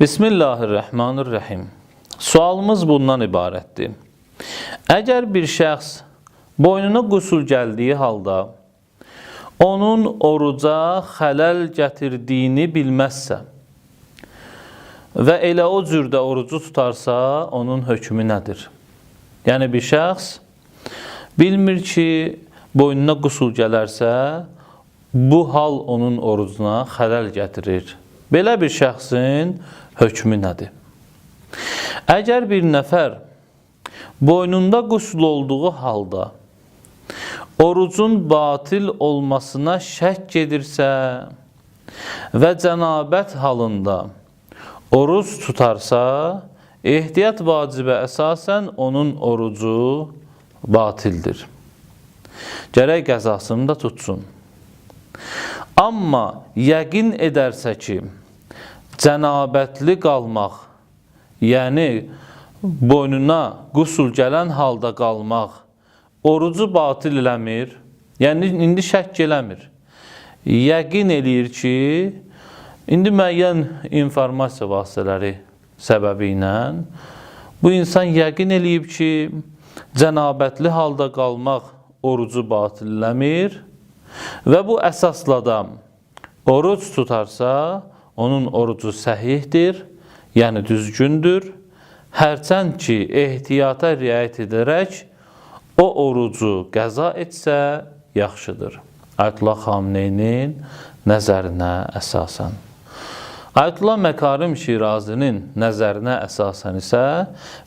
Bismillahirrahmanirrahim. Sualımız bundan ibarətdir. Əgər bir şəxs boynuna qüsul gəldiyi halda onun oruca xələl gətirdiyini bilməzsə və elə o cürdə orucu tutarsa, onun hökmü nədir? Yəni bir şəxs bilmir ki, boynuna qüsul gələrsə, bu hal onun orucuna xələl gətirir. Belə bir şəxsin hökmü nədir? Əgər bir nəfər boynunda qüsl olduğu halda orucun batil olmasına şək gedirsə və cənabət halında oruc tutarsa, ehtiyat vacibə əsasən onun orucu batildir. Gərək qəzasını da tutsun. Amma yəqin edərsə ki, cənabətli qalmaq, yəni boynuna qüsul gələn halda qalmaq, orucu batil eləmir, yəni indi şəkk eləmir. Yəqin eləyir ki, indi müəyyən informasiya vasitələri səbəbi ilə bu insan yəqin eləyib ki, cənabətli halda qalmaq orucu batil eləmir və bu əsasla da oruc tutarsa, onun orucu səhihdir, yəni düzgündür. Hərçənd ki, ehtiyata riayət edərək o orucu qəza etsə, yaxşıdır. Ayətullah Xameneyinin nəzərinə əsasən. Ayətullah Məkarim Şirazinin nəzərinə əsasən isə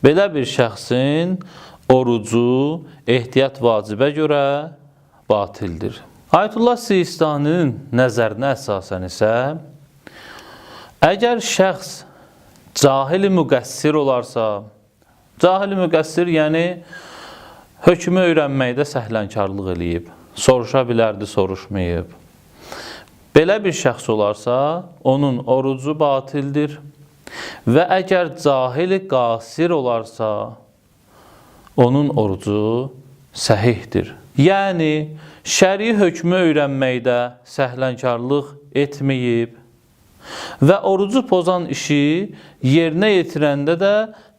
belə bir şəxsin orucu ehtiyat vacibə görə batildir. Ayətullah Sistaninin nəzərinə əsasən isə əgər şəxs cahil-i müqəssir olarsa, cahil-i müqəssir yəni hökmü öyrənməkdə səhlənkarlıq eləyib, soruşa bilərdi, soruşmayıb. Belə bir şəxs olarsa, onun orucu batildir və əgər cahil-i qasir olarsa, onun orucu səhihdir. Yəni, şəri hökmü öyrənməkdə səhlənkarlıq etməyib və orucu pozan işi yerinə yetirəndə də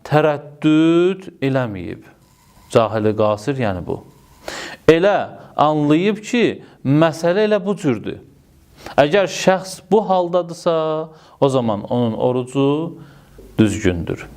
tərəddüd eləməyib. Cahil-i qasir yəni bu. Elə anlayıb ki, məsələ elə bu cürdür. Əgər şəxs bu haldadırsa, o zaman onun orucu düzgündür.